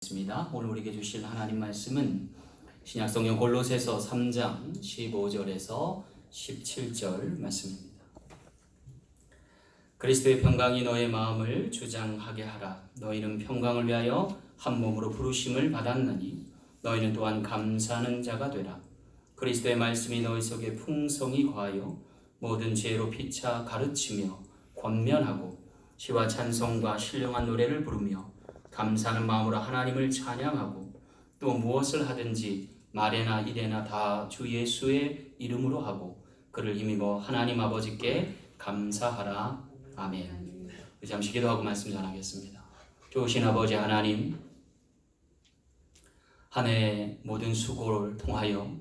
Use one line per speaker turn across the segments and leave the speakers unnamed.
오늘 우리에게 주실 하나님 말씀은 신약성경 골로새서 3장 15절에서 17절 말씀입니다. 그리스도의 평강이 너의 마음을 주장하게 하라. 너희는 평강을 위하여 한 몸으로 부르심을 받았느니 너희는 또한 감사하는 자가 되라. 그리스도의 말씀이 너희 속에 풍성히 거하여 모든 지혜로 피차 가르치며 권면하고 시와 찬송과 신령한 노래를 부르며 감사하는 마음으로 하나님을 찬양하고 또 무엇을 하든지 말에나 일에나 다 주 예수의 이름으로 하고 그를 힘입어 하나님 아버지께 감사하라. 아멘. 잠시 기도하고 말씀 전하겠습니다. 좋으신 아버지 하나님, 한 해 모든 수고를 통하여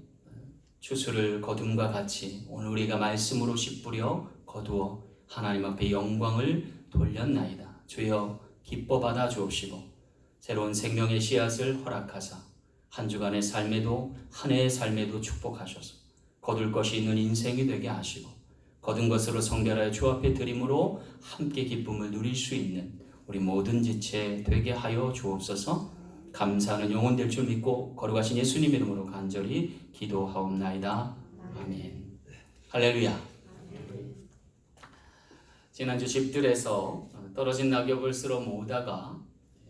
추수를 거둠과 같이 오늘 우리가 말씀으로 씨 뿌려 거두어 하나님 앞에 영광을 돌렸나이다. 주여 기뻐 받아 주옵시고 새로운 생명의 씨앗을 허락하사 한 주간의 삶에도 한 해의 삶에도 축복하셔서 거둘 것이 있는 인생이 되게 하시고 거둔 것으로 성결하여 주 앞에 드림으로 함께 기쁨을 누릴 수 있는 우리 모든 지체 되게 하여 주옵소서. 감사하는 영혼 될 줄 믿고 거룩하신 예수님 이름으로 간절히 기도하옵나이다. 아멘. 할렐루야. 지난주 집들에서 떨어진 낙엽을 쓸어 모으다가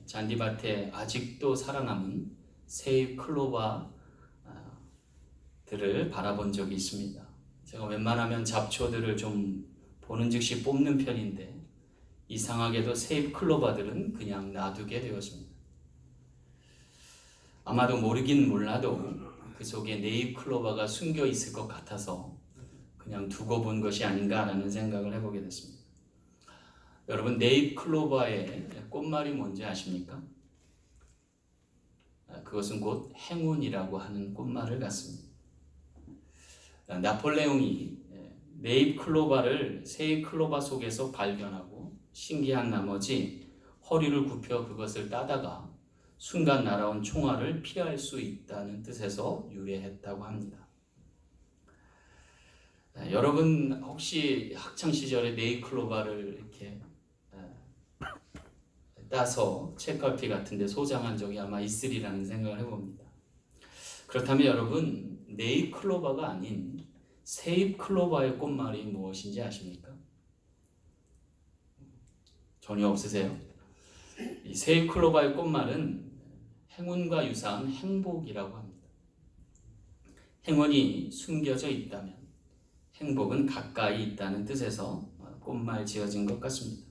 잔디밭에 아직도 살아남은 세잎 클로바들을 바라본 적이 있습니다. 제가 웬만하면 잡초들을 좀 보는 즉시 뽑는 편인데 이상하게도 세잎 클로바들은 그냥 놔두게 되었습니다. 아마도 모르긴 몰라도 그 속에 네잎 클로바가 숨겨 있을 것 같아서 그냥 두고 본 것이 아닌가라는 생각을 해보게 됐습니다. 여러분, 네잎 클로바의 꽃말이 뭔지 아십니까? 그것은 곧 행운이라고 하는 꽃말을 갖습니다. 나폴레옹이 네잎 클로바를 세잎 클로바 속에서 발견하고 신기한 나머지 허리를 굽혀 그것을 따다가 순간 날아온 총알을 피할 수 있다는 뜻에서 유래했다고 합니다. 여러분 혹시 학창시절에 네잎 클로바를 이렇게 따서 책갈피 같은 데 소장한 적이 아마 있으리라는 생각을 해봅니다. 그렇다면 여러분, 네잎 클로바가 아닌 세잎 클로바의 꽃말이 무엇인지 아십니까? 전혀 없으세요? 이 세잎 클로바의 꽃말은 행운과 유사한 행복이라고 합니다. 행운이 숨겨져 있다면 행복은 가까이 있다는 뜻에서 꽃말 지어진 것 같습니다.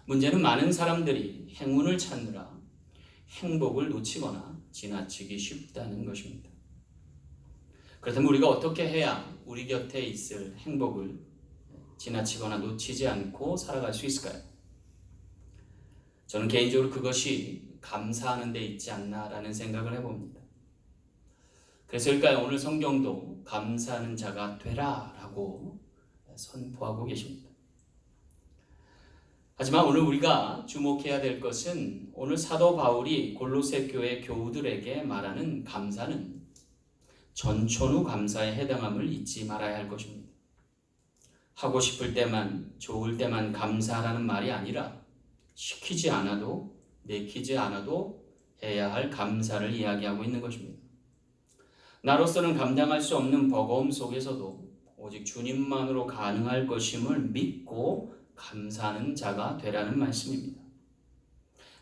문제는 많은 사람들이 행운을 찾느라 행복을 놓치거나 지나치기 쉽다는 것입니다. 그렇다면 우리가 어떻게 해야 우리 곁에 있을 행복을 지나치거나 놓치지 않고 살아갈 수 있을까요? 저는 개인적으로 그것이 감사하는 데 있지 않나라는 생각을 해봅니다. 그래서일까요? 오늘 성경도 감사하는 자가 되라 라고 선포하고 계십니다. 하지만 오늘 우리가 주목해야 될 것은 오늘 사도 바울이 골로새 교회 교우들에게 말하는 감사는 전천후 감사에 해당함을 잊지 말아야 할 것입니다. 하고 싶을 때만, 좋을 때만 감사하라는 말이 아니라 시키지 않아도, 내키지 않아도 해야 할 감사를 이야기하고 있는 것입니다. 나로서는 감당할 수 없는 버거움 속에서도 오직 주님만으로 가능할 것임을 믿고 감사하는 자가 되라는 말씀입니다.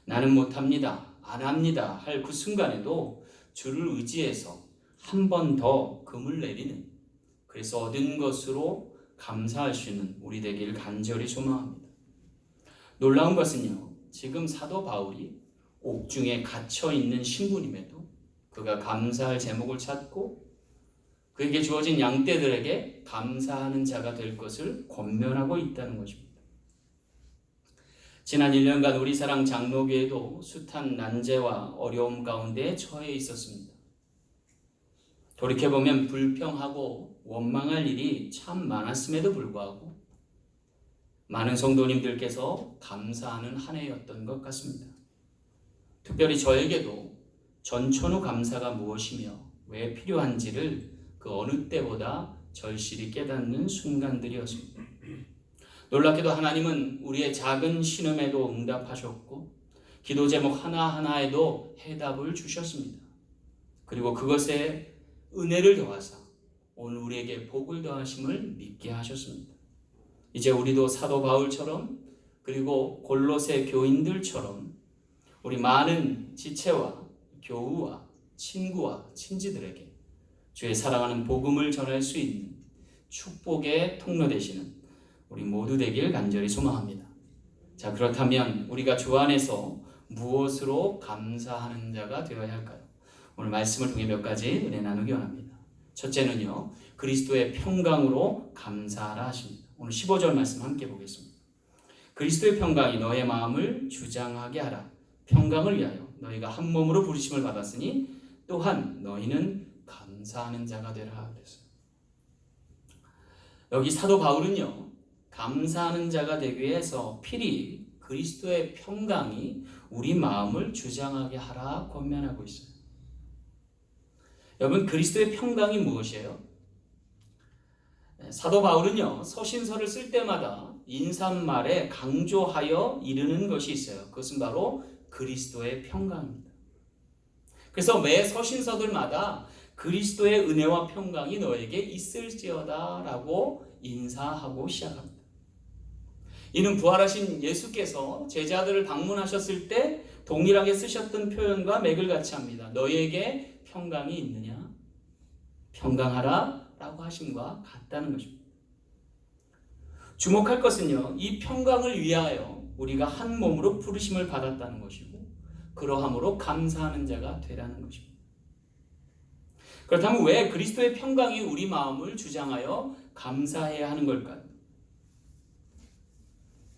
나는 못합니다, 안 합니다 할 그 순간에도 주를 의지해서 한 번 더 금을 내리는, 그래서 얻은 것으로 감사할 수 있는 우리 되기를 간절히 소망합니다. 놀라운 것은요, 지금 사도 바울이 옥중에 갇혀 있는 신분임에도 그가 감사할 제목을 찾고 그에게 주어진 양떼들에게 감사하는 자가 될 것을 권면하고 있다는 것입니다. 지난 1년간 우리 사랑 장로교회도 숱한 난제와 어려움 가운데 처해 있었습니다. 돌이켜보면 불평하고 원망할 일이 참 많았음에도 불구하고 많은 성도님들께서 감사하는 한 해였던 것 같습니다. 특별히 저에게도 전천후 감사가 무엇이며 왜 필요한지를 그 어느 때보다 절실히 깨닫는 순간들이었습니다. 놀랍게도 하나님은 우리의 작은 신음에도 응답하셨고 기도 제목 하나하나에도 해답을 주셨습니다. 그리고 그것에 은혜를 더하사 오늘 우리에게 복을 더하심을 믿게 하셨습니다. 이제 우리도 사도 바울처럼 그리고 골로새 교인들처럼 우리 많은 지체와 교우와 친구와 친지들에게 주의 사랑하는 복음을 전할 수 있는 축복의 통로 되시는 우리 모두 되길 간절히 소망합니다. 자, 그렇다면 우리가 주 안에서 무엇으로 감사하는 자가 되어야 할까요? 오늘 말씀을 통해 몇 가지 은혜 나누기 원합니다. 첫째는요, 그리스도의 평강으로 감사하라 하십니다. 오늘 15절 말씀 함께 보겠습니다. 그리스도의 평강이 너의 마음을 주장하게 하라. 평강을 위하여 너희가 한 몸으로 부르심을 받았으니 또한 너희는 감사하는 자가 되라 그랬어요. 여기 사도 바울은요, 감사하는 자가 되기 위해서 필히 그리스도의 평강이 우리 마음을 주장하게 하라 권면하고 있어요. 여러분, 그리스도의 평강이 무엇이에요? 사도 바울은요, 서신서를 쓸 때마다 인사말에 강조하여 이르는 것이 있어요. 그것은 바로 그리스도의 평강입니다. 그래서 매 서신서들마다 그리스도의 은혜와 평강이 너에게 있을지어다 라고 인사하고 시작합니다. 이는 부활하신 예수께서 제자들을 방문하셨을 때 동일하게 쓰셨던 표현과 맥을 같이 합니다. 너희에게 평강이 있느냐? 평강하라 라고 하심과 같다는 것입니다. 주목할 것은요, 이 평강을 위하여 우리가 한 몸으로 부르심을 받았다는 것이고 그러함으로 감사하는 자가 되라는 것입니다. 그렇다면 왜 그리스도의 평강이 우리 마음을 주장하여 감사해야 하는 걸까요?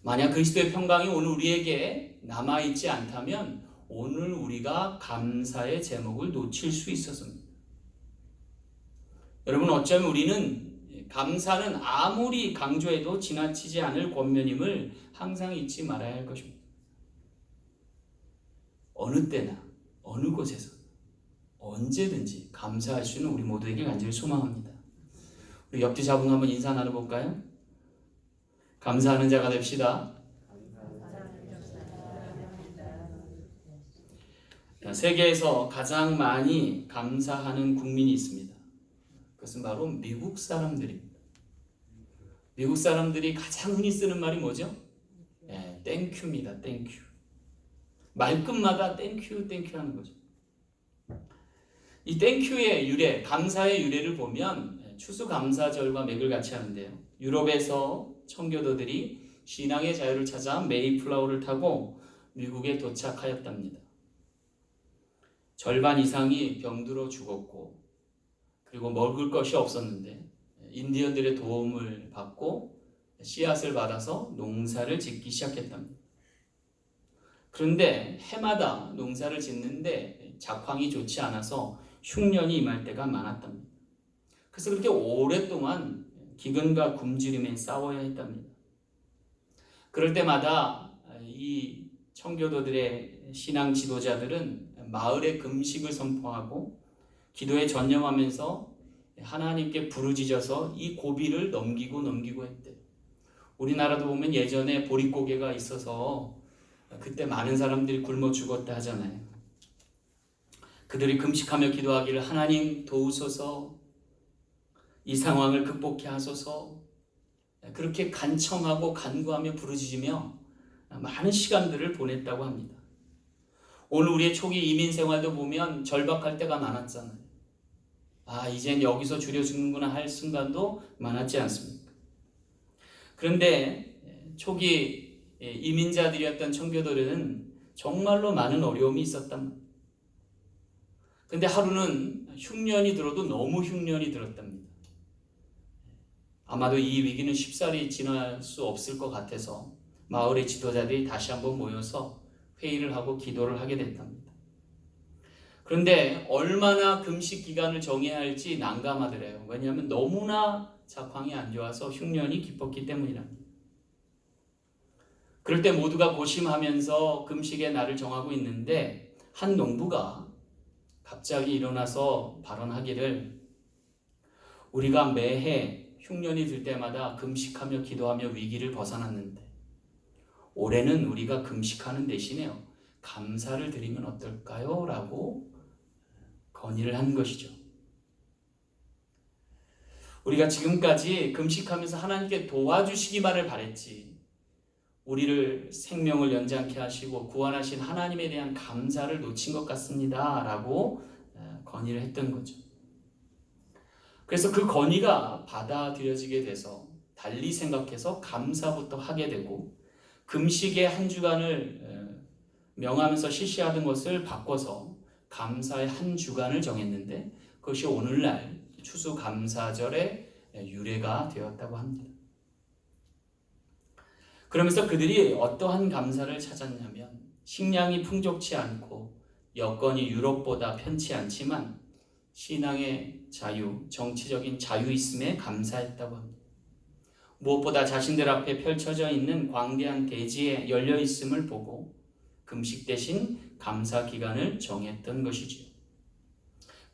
만약 그리스도의 평강이 오늘 우리에게 남아있지 않다면 오늘 우리가 감사의 제목을 놓칠 수 있었습니다. 여러분, 어쩌면 우리는 감사는 아무리 강조해도 지나치지 않을 권면임을 항상 잊지 말아야 할 것입니다. 어느 때나 어느 곳에서 언제든지 감사할 수 있는 우리 모두에게 간절히 소망합니다. 우리 옆뒤 잡은 한번 인사 나눠볼까요? 감사하는 자가 됩시다. 세계에서 가장 많이 감사하는 국민이 있습니다. 그것은 바로 미국 사람들입니다. 미국 사람들이 가장 흔히 쓰는 말이 뭐죠? 땡큐입니다. 땡큐. 말끝마다 땡큐 땡큐 하는 거죠. 이 땡큐의 유래, 감사의 유래를 보면 추수감사절과 맥을 같이 하는데요. 유럽에서 청교도들이 신앙의 자유를 찾아 메이플라워를 타고 미국에 도착하였답니다. 절반 이상이 병들어 죽었고 그리고 먹을 것이 없었는데 인디언들의 도움을 받고 씨앗을 받아서 농사를 짓기 시작했답니다. 그런데 해마다 농사를 짓는데 작황이 좋지 않아서 흉년이 임할 때가 많았답니다. 그래서 그렇게 오랫동안 기근과 굶주림에 싸워야 했답니다. 그럴 때마다 이 청교도들의 신앙 지도자들은 마을의 금식을 선포하고 기도에 전념하면서 하나님께 부르짖어서 이 고비를 넘기고 했대요. 우리나라도 보면 예전에 보릿고개가 있어서 그때 많은 사람들이 굶어 죽었다 하잖아요. 그들이 금식하며 기도하기를 하나님 도우소서, 이 상황을 극복해 하소서, 그렇게 간청하고 간구하며 부르짖으며 많은 시간들을 보냈다고 합니다. 오늘 우리의 초기 이민 생활도 보면 절박할 때가 많았잖아요. 이젠 여기서 줄여 죽는구나 할 순간도 많았지 않습니까? 그런데 초기 이민자들이었던 청교도들은 정말로 많은 어려움이 있었단 말이에요. 근데 하루는 흉년이 들어도 너무 흉년이 들었답니다. 아마도 이 위기는 쉽사리 지날 수 없을 것 같아서 마을의 지도자들이 다시 한번 모여서 회의를 하고 기도를 하게 됐답니다. 그런데 얼마나 금식 기간을 정해야 할지 난감하더래요. 왜냐하면 너무나 작황이 안 좋아서 흉년이 깊었기 때문이랍니다. 그럴 때 모두가 고심하면서 금식의 날을 정하고 있는데 한 농부가 갑자기 일어나서 발언하기를 우리가 매해 흉년이 들 때마다 금식하며 기도하며 위기를 벗어났는데 올해는 우리가 금식하는 대신에요 감사를 드리면 어떨까요? 라고 건의를 한 것이죠. 우리가 지금까지 금식하면서 하나님께 도와주시기만을 바랬지, 우리를 생명을 연장케 하시고 구원하신 하나님에 대한 감사를 놓친 것 같습니다 라고 건의를 했던 거죠. 그래서 그 건의가 받아들여지게 돼서 달리 생각해서 감사부터 하게 되고, 금식의 한 주간을 명하면서 실시하던 것을 바꿔서 감사의 한 주간을 정했는데, 그것이 오늘날 추수감사절의 유래가 되었다고 합니다. 그러면서 그들이 어떠한 감사를 찾았냐면, 식량이 풍족치 않고 여건이 유럽보다 편치 않지만 신앙의 자유, 정치적인 자유있음에 감사했다고 합니다. 무엇보다 자신들 앞에 펼쳐져 있는 광대한 대지에 열려있음을 보고 금식 대신 감사 기간을 정했던 것이지요.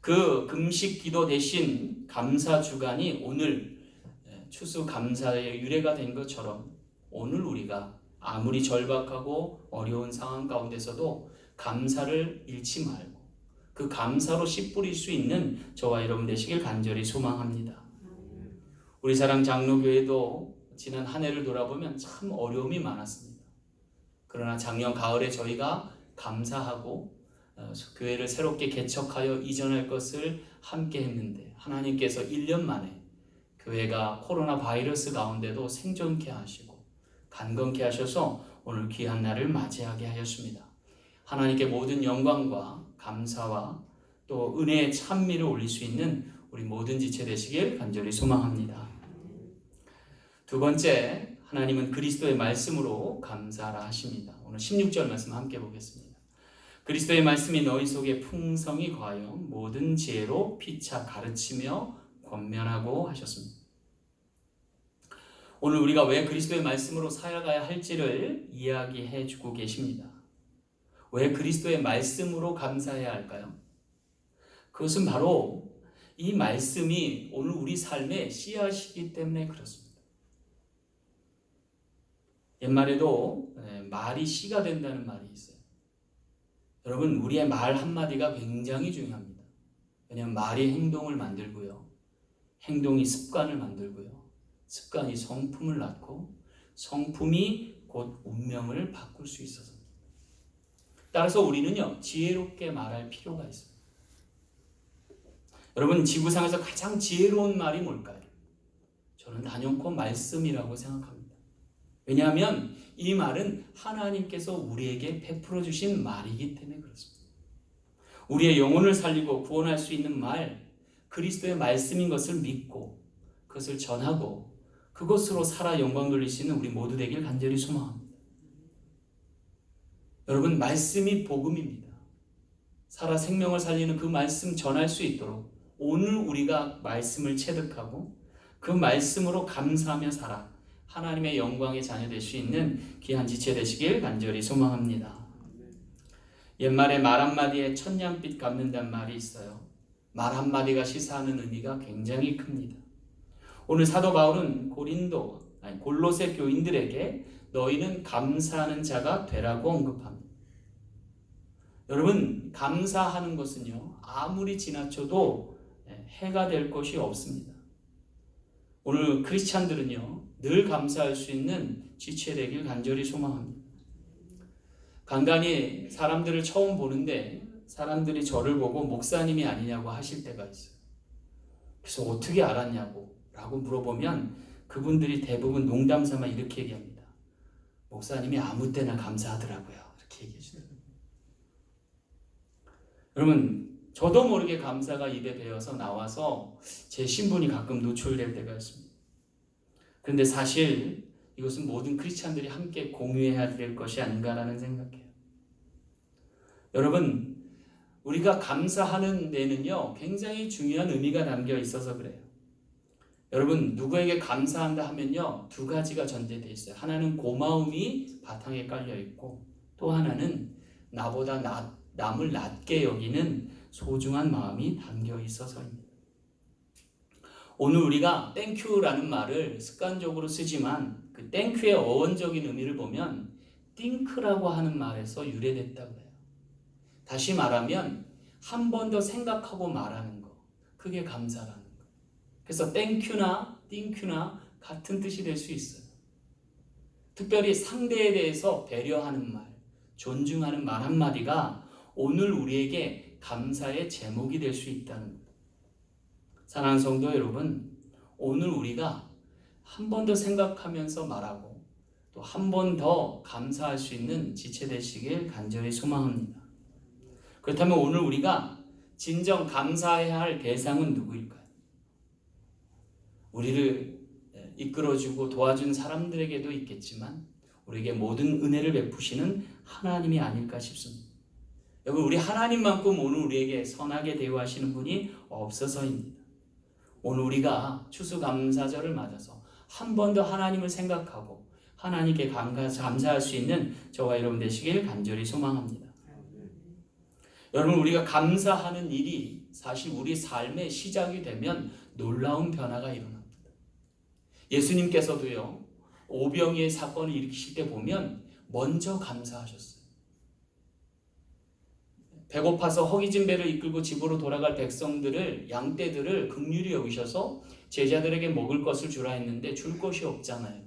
그 금식 기도 대신 감사 주간이 오늘 추수감사의 유래가 된 것처럼, 오늘 우리가 아무리 절박하고 어려운 상황 가운데서도 감사를 잃지 말고 그 감사로 씨 뿌릴 수 있는 저와 여러분 되시길 간절히 소망합니다. 우리 사랑 장로교회도 지난 한 해를 돌아보면 참 어려움이 많았습니다. 그러나 작년 가을에 저희가 감사하고 교회를 새롭게 개척하여 이전할 것을 함께 했는데, 하나님께서 1년 만에 교회가 코로나 바이러스 가운데도 생존케 하시고 간건케 하셔서 오늘 귀한 날을 맞이하게 하였습니다. 하나님께 모든 영광과 감사와 또 은혜의 찬미를 올릴 수 있는 우리 모든 지체 되시길 간절히 소망합니다. 두 번째, 하나님은 그리스도의 말씀으로 감사하라 하십니다. 오늘 16절 말씀 함께 보겠습니다. 그리스도의 말씀이 너희 속에 풍성히 거하여 모든 지혜로 피차 가르치며 권면하고 하셨습니다. 오늘 우리가 왜 그리스도의 말씀으로 살아가야 할지를 이야기해 주고 계십니다. 왜 그리스도의 말씀으로 감사해야 할까요? 그것은 바로 이 말씀이 오늘 우리 삶의 씨앗이기 때문에 그렇습니다. 옛말에도 말이 씨가 된다는 말이 있어요. 여러분, 우리의 말 한마디가 굉장히 중요합니다. 왜냐하면 말이 행동을 만들고요, 행동이 습관을 만들고요, 습관이 성품을 낳고 성품이 곧 운명을 바꿀 수 있어서입니다. 따라서 우리는요, 지혜롭게 말할 필요가 있습니다. 여러분, 지구상에서 가장 지혜로운 말이 뭘까요? 저는 단연코 말씀이라고 생각합니다. 왜냐하면 이 말은 하나님께서 우리에게 베풀어 주신 말이기 때문에 그렇습니다. 우리의 영혼을 살리고 구원할 수 있는 말, 그리스도의 말씀인 것을 믿고 그것을 전하고 그것으로 살아 영광 돌리시는 우리 모두 되길 간절히 소망합니다. 여러분, 말씀이 복음입니다. 살아 생명을 살리는 그 말씀 전할 수 있도록 오늘 우리가 말씀을 체득하고 그 말씀으로 감사하며 살아 하나님의 영광의 자녀 될 수 있는 귀한 지체 되시길 간절히 소망합니다. 옛말에 말 한마디에 천냥빛 갚는다는 말이 있어요. 말 한마디가 시사하는 의미가 굉장히 큽니다. 오늘 사도 바울은 골로새 교인들에게 너희는 감사하는 자가 되라고 언급합니다. 여러분, 감사하는 것은요, 아무리 지나쳐도 해가 될 것이 없습니다. 오늘 크리스찬들은요, 늘 감사할 수 있는 지체 되길 간절히 소망합니다. 간간히 사람들을 처음 보는데 사람들이 저를 보고 목사님이 아니냐고 하실 때가 있어요. 그래서 어떻게 알았냐고 라고 물어보면 그분들이 대부분 농담 삼아 이렇게 얘기합니다. 목사님이 아무 때나 감사하더라고요. 이렇게 얘기해 주세요. 여러분, 저도 모르게 감사가 입에 배어서 나와서 제 신분이 가끔 노출될 때가 있습니다. 그런데 사실 이것은 모든 크리스찬들이 함께 공유해야 될 것이 아닌가라는 생각해요. 여러분, 우리가 감사하는 데는요, 굉장히 중요한 의미가 담겨 있어서 그래요. 여러분, 누구에게 감사한다 하면요, 두 가지가 전제되어 있어요. 하나는 고마움이 바탕에 깔려 있고, 또 하나는 나보다 남을 낮게 여기는 소중한 마음이 담겨 있어서입니다. 오늘 우리가 땡큐라는 말을 습관적으로 쓰지만 그 땡큐의 어원적인 의미를 보면 think라고 하는 말에서 유래됐다고 해요. 다시 말하면 한 번 더 생각하고 말하는 거, 그게 감사라는 거. 그래서 thank you나 think you나 같은 뜻이 될 수 있어요. 특별히 상대에 대해서 배려하는 말, 존중하는 말 한마디가 오늘 우리에게 감사의 제목이 될 수 있다는 겁니다. 사랑하는 성도 여러분, 오늘 우리가 한 번 더 생각하면서 말하고 또 한 번 더 감사할 수 있는 지체 되시길 간절히 소망합니다. 그렇다면 오늘 우리가 진정 감사해야 할 대상은 누구일까요? 우리를 이끌어주고 도와준 사람들에게도 있겠지만 우리에게 모든 은혜를 베푸시는 하나님이 아닐까 싶습니다. 여러분, 우리 하나님만큼 오늘 우리에게 선하게 대우하시는 분이 없어서입니다. 오늘 우리가 추수감사절을 맞아서 한 번 더 하나님을 생각하고 하나님께 감사할 수 있는 저와 여러분 되시길 간절히 소망합니다. 여러분, 우리가 감사하는 일이 사실 우리 삶의 시작이 되면 놀라운 변화가 일어납니다. 예수님께서도요, 오병이의 사건을 일으키실 때 보면 먼저 감사하셨어요. 배고파서 허기진 배를 이끌고 집으로 돌아갈 백성들을, 양떼들을 긍휼히 여기셔서 제자들에게 먹을 것을 주라 했는데 줄 것이 없잖아요.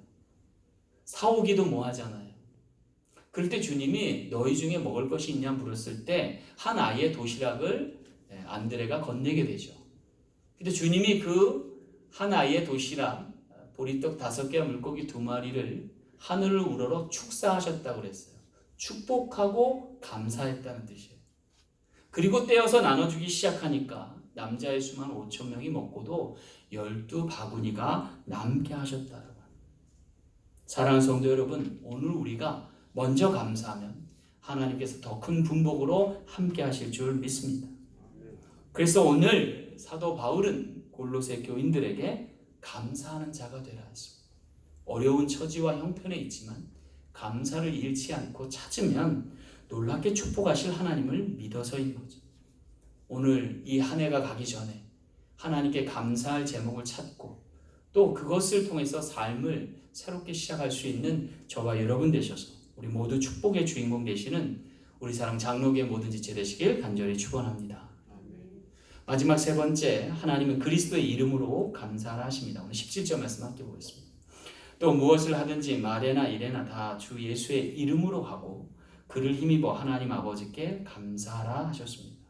사오기도 뭐하잖아요. 그럴 때 주님이 너희 중에 먹을 것이 있냐 물었을 때 한 아이의 도시락을 안드레가 건네게 되죠. 근데 주님이 그 한 아이의 도시락, 보리떡 5개와 물고기 2마리를 하늘을 우러러 축사하셨다고 그랬어요. 축복하고 감사했다는 뜻이에요. 그리고 떼어서 나눠주기 시작하니까 남자의 수만 5,000명이 먹고도 12바구니가 남게 하셨다고 합니다. 사랑하는 성도 여러분, 오늘 우리가 먼저 감사하면 하나님께서 더 큰 분복으로 함께 하실 줄 믿습니다. 그래서 오늘 사도 바울은 골로새 교인들에게 감사하는 자가 되라 했습니다. 어려운 처지와 형편에 있지만 감사를 잃지 않고 찾으면 놀랍게 축복하실 하나님을 믿어서인 거죠. 오늘 이 한 해가 가기 전에 하나님께 감사할 제목을 찾고 또 그것을 통해서 삶을 새롭게 시작할 수 있는 저와 여러분 되셔서 우리 모두 축복의 주인공 되시는 우리 사랑 장로교의 모든 지체 되시길 간절히 축원합니다. 마지막 3번째, 하나님은 그리스도의 이름으로 감사를 하십니다. 오늘 17절 말씀 함께 보겠습니다. 또 무엇을 하든지 말에나 일에나 다 주 예수의 이름으로 하고 그를 힘입어 하나님 아버지께 감사하라 하셨습니다.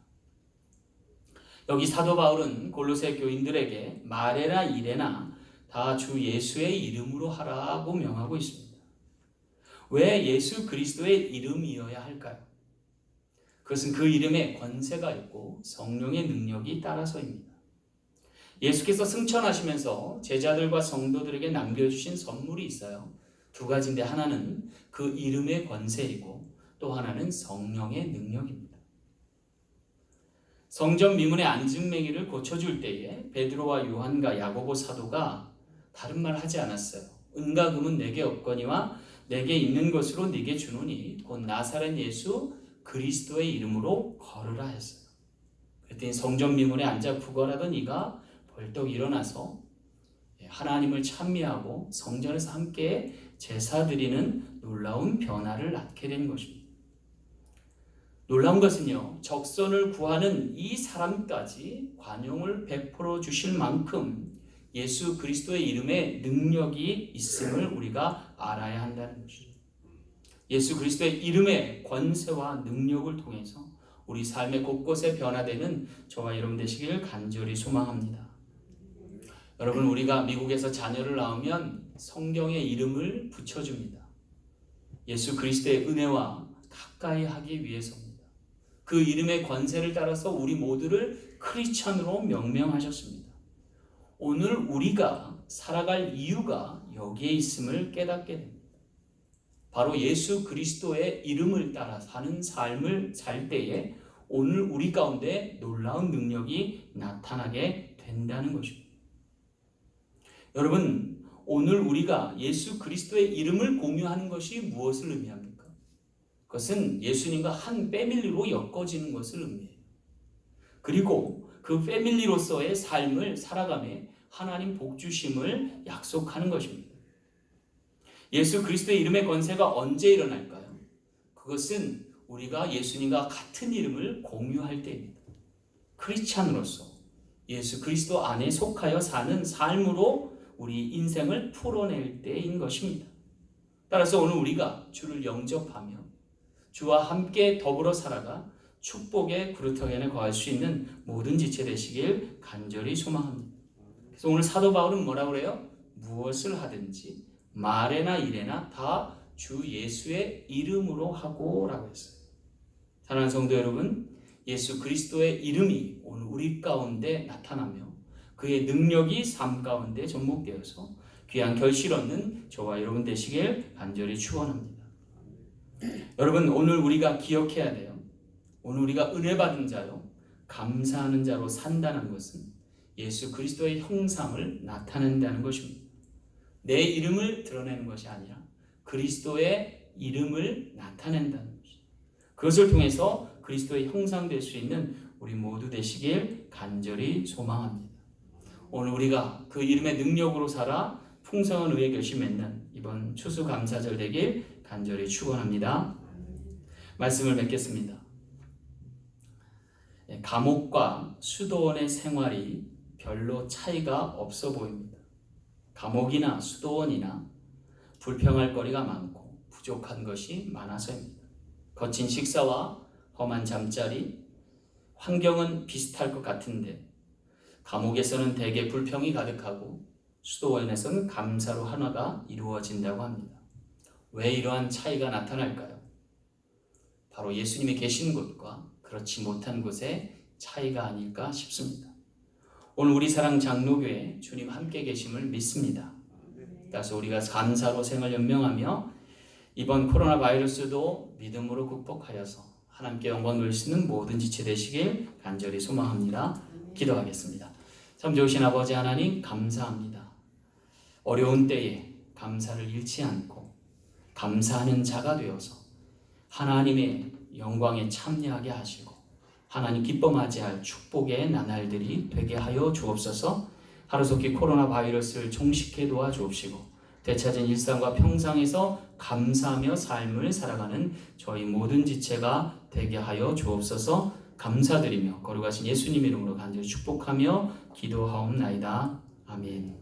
여기 사도 바울은 골로새 교인들에게 말에나 일에나 다 주 예수의 이름으로 하라고 명하고 있습니다. 왜 예수 그리스도의 이름이어야 할까요? 그것은 그 이름에 권세가 있고 성령의 능력이 따라서입니다. 예수께서 승천하시면서 제자들과 성도들에게 남겨주신 선물이 있어요. 2가지인데 하나는 그 이름의 권세이고 또 하나는 성령의 능력입니다. 성전 미문의 안진뱅이를 고쳐줄 때에 베드로와 요한과 야고보 사도가 다른 말 하지 않았어요. 은과 금은 내게 없거니와 내게 있는 것으로 네게 주노니 곧 나사렛 예수 그리스도의 이름으로 걸으라 했어요. 그랬더니 성전 미문에 앉아 구걸하던 이가 벌떡 일어나서 하나님을 찬미하고 성전에서 함께 제사 드리는 놀라운 변화를 낳게 된 것입니다. 놀라운 것은요, 적선을 구하는 이 사람까지 관용을 베풀어 주실 만큼 예수 그리스도의 이름에 능력이 있음을 우리가 알아야 한다는 것이죠. 예수 그리스도의 이름의 권세와 능력을 통해서 우리 삶의 곳곳에 변화되는 저와 여러분 되시길 간절히 소망합니다. 여러분, 우리가 미국에서 자녀를 낳으면 성경의 이름을 붙여줍니다. 예수 그리스도의 은혜와 가까이 하기 위해서입니다. 그 이름의 권세를 따라서 우리 모두를 크리스천으로 명명하셨습니다. 오늘 우리가 살아갈 이유가 여기에 있음을 깨닫게 됩니다. 바로 예수 그리스도의 이름을 따라 사는 삶을 살 때에 오늘 우리 가운데 놀라운 능력이 나타나게 된다는 것입니다. 여러분, 오늘 우리가 예수 그리스도의 이름을 공유하는 것이 무엇을 의미합니까? 그것은 예수님과 한 패밀리로 엮어지는 것을 의미해요. 그리고 그 패밀리로서의 삶을 살아가며 하나님 복 주심을 약속하는 것입니다. 예수 그리스도의 이름의 권세가 언제 일어날까요? 그것은 우리가 예수님과 같은 이름을 공유할 때입니다. 크리스찬으로서 예수 그리스도 안에 속하여 사는 삶으로 우리 인생을 풀어낼 때인 것입니다. 따라서 오늘 우리가 주를 영접하며 주와 함께 더불어 살아가 축복의 그루터기에 거할 수 있는 모든 지체 되시길 간절히 소망합니다. 그래서 오늘 사도 바울은 뭐라고 그래요? 무엇을 하든지 말에나 일에나 다 주 예수의 이름으로 하고 라고 했어요. 사랑하는 성도 여러분, 예수 그리스도의 이름이 오늘 우리 가운데 나타나며 그의 능력이 삶 가운데 접목되어서 귀한 결실 얻는 저와 여러분 되시길 간절히 축원합니다. 여러분, 오늘 우리가 기억해야 돼요. 오늘 우리가 은혜 받은 자요 감사하는 자로 산다는 것은 예수 그리스도의 형상을 나타낸다는 것입니다. 내 이름을 드러내는 것이 아니라 그리스도의 이름을 나타낸다는 것입니다. 그것을 통해서 그리스도의 형상 될 수 있는 우리 모두 되시길 간절히 소망합니다. 오늘 우리가 그 이름의 능력으로 살아 풍성한 의의 결심 맺는 이번 추수감사절 되길 간절히 축원합니다. 말씀을 맺겠습니다. 감옥과 수도원의 생활이 별로 차이가 없어 보입니다. 감옥이나 수도원이나 불평할 거리가 많고 부족한 것이 많아서입니다. 거친 식사와 험한 잠자리, 환경은 비슷할 것 같은데 감옥에서는 대개 불평이 가득하고 수도원에서는 감사로 하나가 이루어진다고 합니다. 왜 이러한 차이가 나타날까요? 바로 예수님이 계신 곳과 그렇지 못한 곳의 차이가 아닐까 싶습니다. 오늘 우리 사랑 장로교회 주님 함께 계심을 믿습니다. 따라서 우리가 감사로 생을 연명하며 이번 코로나 바이러스도 믿음으로 극복하여서 하나님께 영광 돌릴 수 있는 모든 지체 되시길 간절히 소망합니다. 기도하겠습니다. 참 좋으신 아버지 하나님 감사합니다. 어려운 때에 감사를 잃지 않고 감사하는 자가 되어서 하나님의 영광에 참여하게 하시고 하나님 기뻐하지 할 축복의 나날들이 되게 하여 주옵소서. 하루속히 코로나 바이러스를 종식해 도와주옵시고 되찾은 일상과 평상에서 감사하며 삶을 살아가는 저희 모든 지체가 되게 하여 주옵소서. 감사드리며 거룩하신 예수님 이름으로 간절히 축복하며 기도하옵나이다. 아멘.